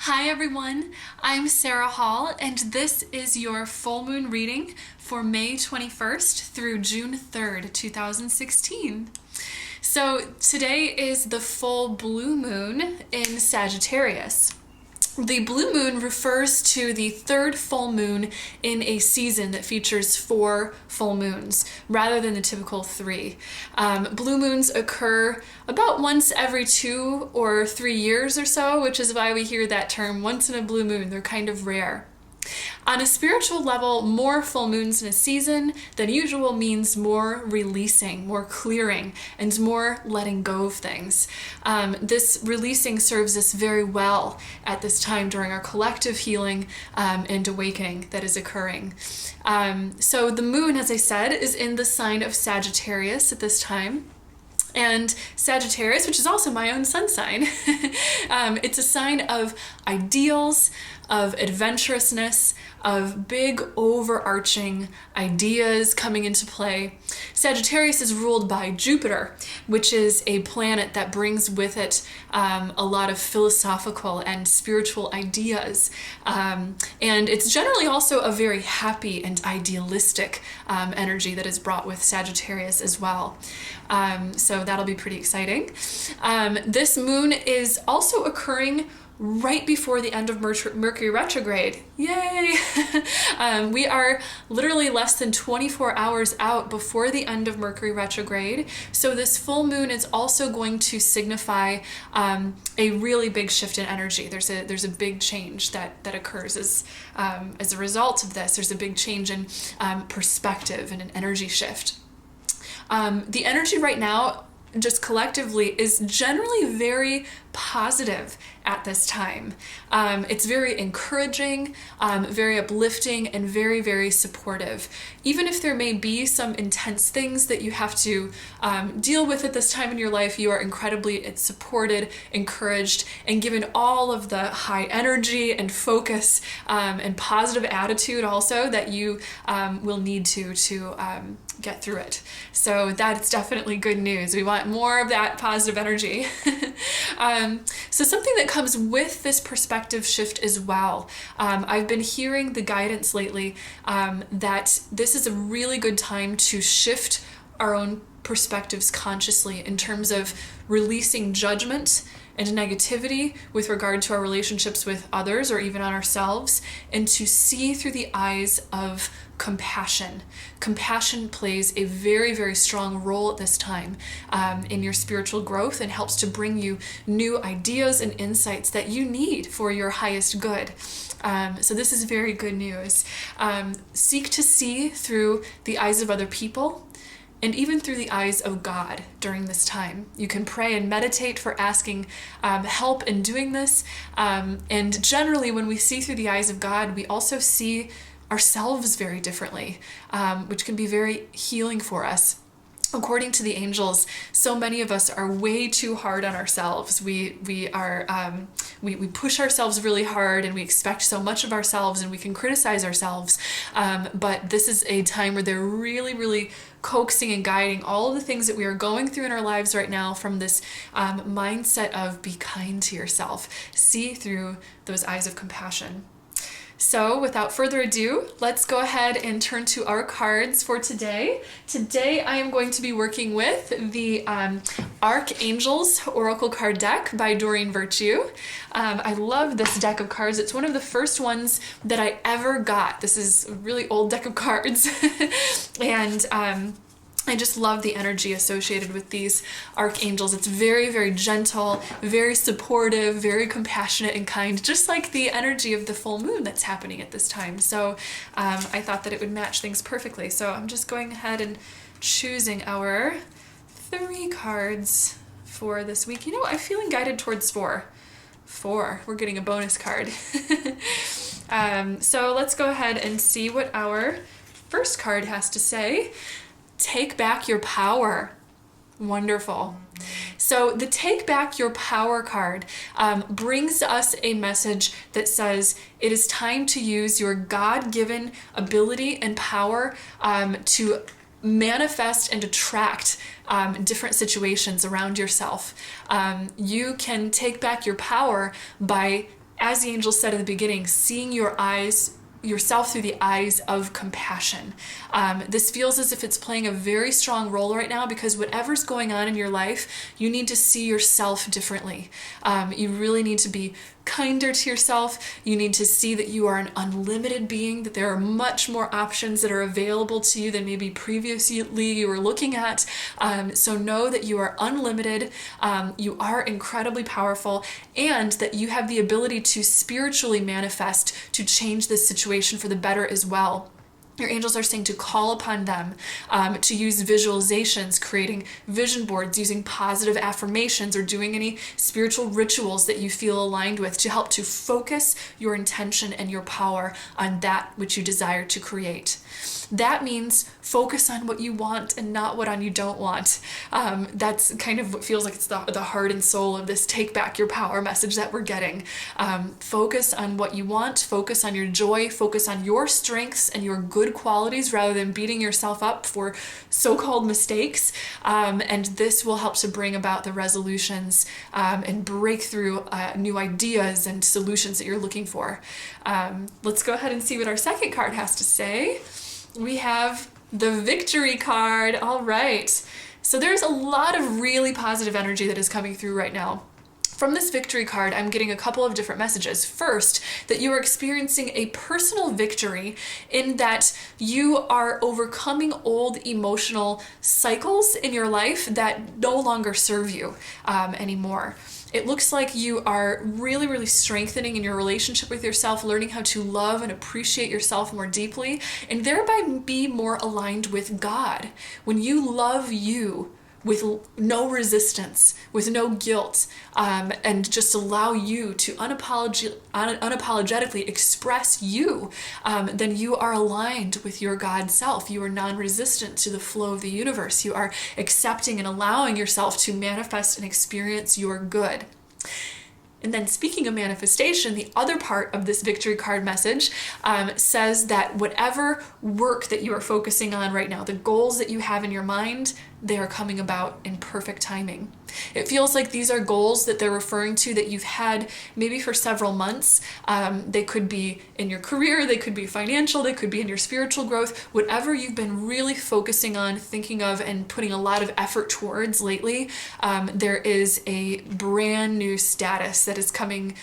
Hi everyone, I'm Sarah Hall, and this is your full moon reading for May 21st through June 3rd, 2016. So today is the full blue moon in Sagittarius. The blue moon refers to the third full moon in a season that features 4 full moons rather than the typical 3. Blue moons occur about once every 2 or 3 years or so, which is why we hear that term once in a blue moon. They're kind of rare. On a spiritual level, more full moons in a season than usual means more releasing, more clearing, and more letting go of things. This releasing serves us very well at this time during our collective healing and awakening that is occurring. So the moon, as I said, is in the sign of Sagittarius at this time. And Sagittarius, which is also my own sun sign, it's a sign of ideals, of adventurousness, of big overarching ideas coming into play. Sagittarius is ruled by Jupiter, which is a planet that brings with it a lot of philosophical and spiritual ideas. And it's generally also a very happy and idealistic energy that is brought with Sagittarius as well. So that'll be pretty exciting. This moon is also occurring right before the end of Mercury retrograde. Yay! We are literally less than 24 hours out before the end of Mercury retrograde. So this full moon is also going to signify a really big shift in energy. There's a big change that occurs as a result of this. There's a big change in perspective and an energy shift. The energy right now, just collectively, is generally very positive at this time. It's very encouraging, very uplifting, and very, very supportive. Even if there may be some intense things that you have to deal with at this time in your life, you are incredibly supported, encouraged, and given all of the high energy and focus and positive attitude also that you will need to get through it. So that's definitely good news. We want more of that positive energy. So something that comes with this perspective shift as well, I've been hearing the guidance lately that this is a really good time to shift our own perspectives consciously in terms of releasing judgment and negativity with regard to our relationships with others or even on ourselves, and to see through the eyes of compassion. Compassion plays a very, very strong role at this time in your spiritual growth and helps to bring you new ideas and insights that you need for your highest good. So this is very good news. Seek to see through the eyes of other people and even through the eyes of God during this time. You can pray and meditate for asking help in doing this. And generally, when we see through the eyes of God, we also see ourselves very differently, which can be very healing for us. According to the angels, so many of us are way too hard on ourselves. We push ourselves really hard, and we expect so much of ourselves, and we can criticize ourselves. But this is a time where they're really, really coaxing and guiding all of the things that we are going through in our lives right now from this mindset of be kind to yourself. See through those eyes of compassion. So without further ado, let's go ahead and turn to our cards for today. Today I am going to be working with the Archangels Oracle Card Deck by Doreen Virtue. I love this deck of cards. It's one of the first ones that I ever got. This is a really old deck of cards. And I just love the energy associated with these archangels. It's very, very gentle, very supportive, very compassionate and kind, just like the energy of the full moon that's happening at this time. So I thought that it would match things perfectly. So I'm just going ahead and choosing our 3 cards for this week. You know, I'm feeling guided towards 4. We're getting a bonus card. So let's go ahead and see what our first card has to say. Take back your power. Wonderful. So the Take Back Your Power card brings us a message that says it is time to use your God-given ability and power to manifest and attract different situations around yourself. You can take back your power by as the angel said in the beginning, seeing yourself through the eyes of compassion. This feels as if it's playing a very strong role right now, because whatever's going on in your life, you need to see yourself differently. You really need to be kinder to yourself. You need to see that you are an unlimited being, that there are much more options that are available to you than maybe previously you were looking at. So know that you are unlimited, you are incredibly powerful, and that you have the ability to spiritually manifest to change this situation for the better as well. Your angels are saying to call upon them, to use visualizations, creating vision boards, using positive affirmations, or doing any spiritual rituals that you feel aligned with to help to focus your intention and your power on that which you desire to create. That means focus on what you want and not what you don't want. That's kind of what feels like it's the heart and soul of this take back your power message that we're getting. Focus on what you want, focus on your joy, focus on your strengths and your good qualities rather than beating yourself up for so-called mistakes. And this will help to bring about the resolutions and break through new ideas and solutions that you're looking for. Let's go ahead and see what our second card has to say. We have the Victory card. All right. So there's a lot of really positive energy that is coming through right now. From this Victory card, I'm getting a couple of different messages. First, that you are experiencing a personal victory in that you are overcoming old emotional cycles in your life that no longer serve you anymore. It looks like you are really, really strengthening in your relationship with yourself, learning how to love and appreciate yourself more deeply, and thereby be more aligned with God. When you love you with no resistance, with no guilt, and just allow you to unapologetically express you, then you are aligned with your God self. You are non-resistant to the flow of the universe. You are accepting and allowing yourself to manifest and experience your good. And then speaking of manifestation, the other part of this Victory card message says that whatever work that you are focusing on right now, the goals that you have in your mind, they are coming about in perfect timing. It feels like these are goals that they're referring to that you've had maybe for several months. They could be in your career, they could be financial, they could be in your spiritual growth, whatever you've been really focusing on, thinking of, and putting a lot of effort towards lately. There is a brand new status that is coming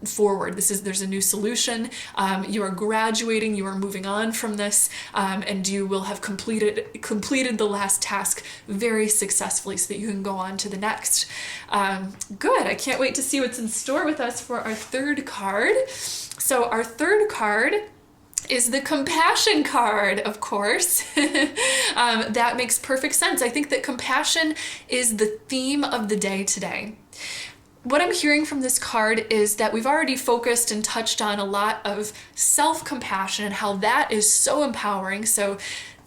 forward. There's a new solution. You are graduating, you are moving on from this, and you will have completed the last task very successfully so that you can go on to the next. Good. I can't wait to see what's in store with us for our third card. So our third card is the Compassion card, of course. That makes perfect sense. I think that compassion is the theme of the day today. What I'm hearing from this card is that we've already focused and touched on a lot of self-compassion and how that is so empowering. So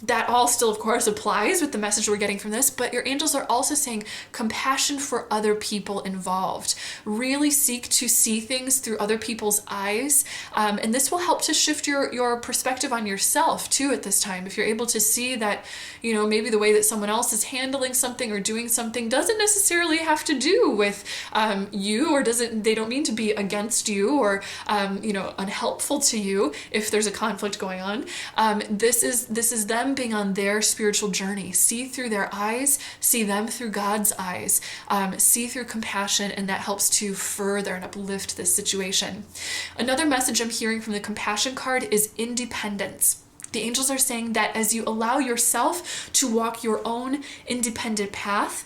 that all still, of course, applies with the message we're getting from this, but your angels are also saying compassion for other people involved. Really seek to see things through other people's eyes, and this will help to shift your perspective on yourself too at this time. If you're able to see that, maybe the way that someone else is handling something or doing something doesn't necessarily have to do with you, or they don't mean to be against you or unhelpful to you if there's a conflict going on. This is them being on their spiritual journey. See through their eyes, see them through God's eyes, see through compassion, and that helps to further and uplift this situation. Another message I'm hearing from the Compassion card is independence. The angels are saying that as you allow yourself to walk your own independent path,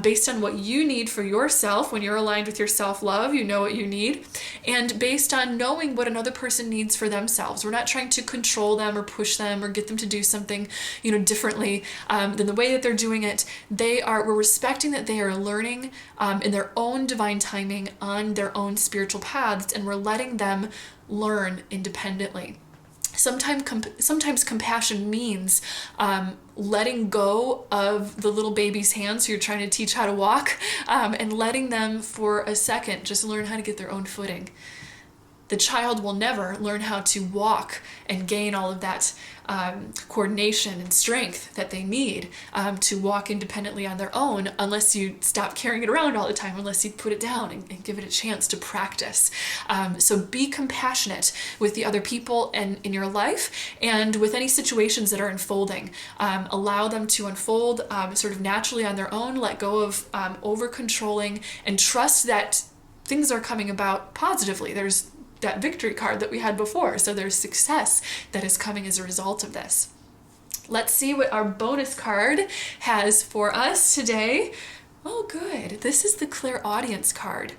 based on what you need for yourself, when you're aligned with your self-love, you know what you need, and based on knowing what another person needs for themselves. We're not trying to control them or push them or get them to do something, differently than the way that they're doing it. We're respecting that they are learning in their own divine timing on their own spiritual paths, and we're letting them learn independently. Sometimes compassion means letting go of the little baby's hands who you're trying to teach how to walk, and letting them for a second just learn how to get their own footing. the child will never learn how to walk and gain all of that coordination and strength that they need to walk independently on their own unless you stop carrying it around all the time, unless you put it down and give it a chance to practice. So be compassionate with the other people in your life and with any situations that are unfolding. Allow them to unfold sort of naturally on their own. Let go of over-controlling and trust that things are coming about positively. There's that victory card that we had before. So there's success that is coming as a result of this. Let's see what our bonus card has for us today. Oh, good. This is the Clairaudience card.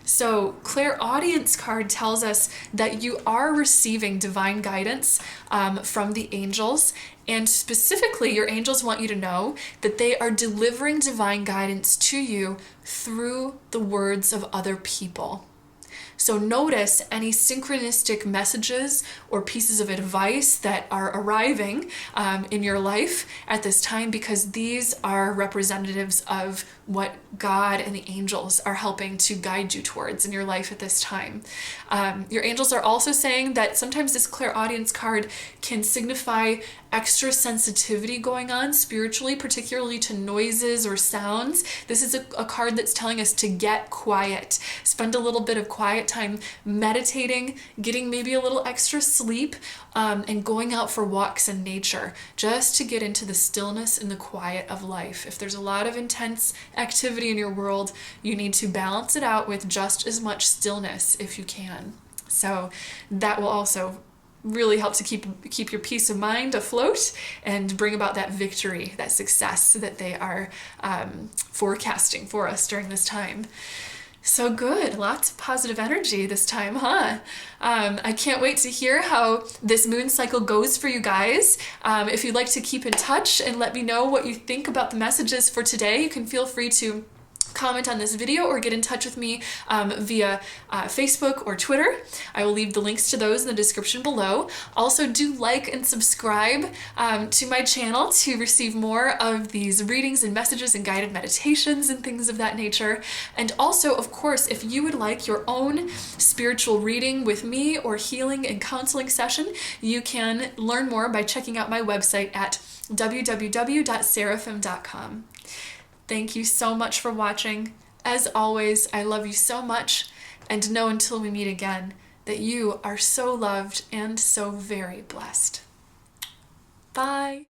So Clairaudience card tells us that you are receiving divine guidance from the angels, and specifically your angels want you to know that they are delivering divine guidance to you through the words of other people. So notice any synchronistic messages or pieces of advice that are arriving in your life at this time, because these are representatives of what God and the angels are helping to guide you towards in your life at this time. Your angels are also saying that sometimes this Clairaudience card can signify extra sensitivity going on spiritually, particularly to noises or sounds. This is a card that's telling us to get quiet. Spend a little bit of quiet time meditating, getting maybe a little extra sleep, and going out for walks in nature, just to get into the stillness and the quiet of life. If there's a lot of intense activity in your world, you need to balance it out with just as much stillness if you can. So that will also really help to keep your peace of mind afloat and bring about that victory, that success that they are forecasting for us during this time. So good, lots of positive energy this time, huh? I can't wait to hear how this moon cycle goes for you guys. If you'd like to keep in touch and let me know what you think about the messages for today, you can feel free to comment on this video or get in touch with me via Facebook or Twitter. I will leave the links to those in the description below. Also, do like and subscribe to my channel to receive more of these readings and messages and guided meditations and things of that nature. And also, of course, if you would like your own spiritual reading with me or healing and counseling session, you can learn more by checking out my website at www.seraphim.com. Thank you so much for watching. As always, I love you so much, and know until we meet again that you are so loved and so very blessed. Bye.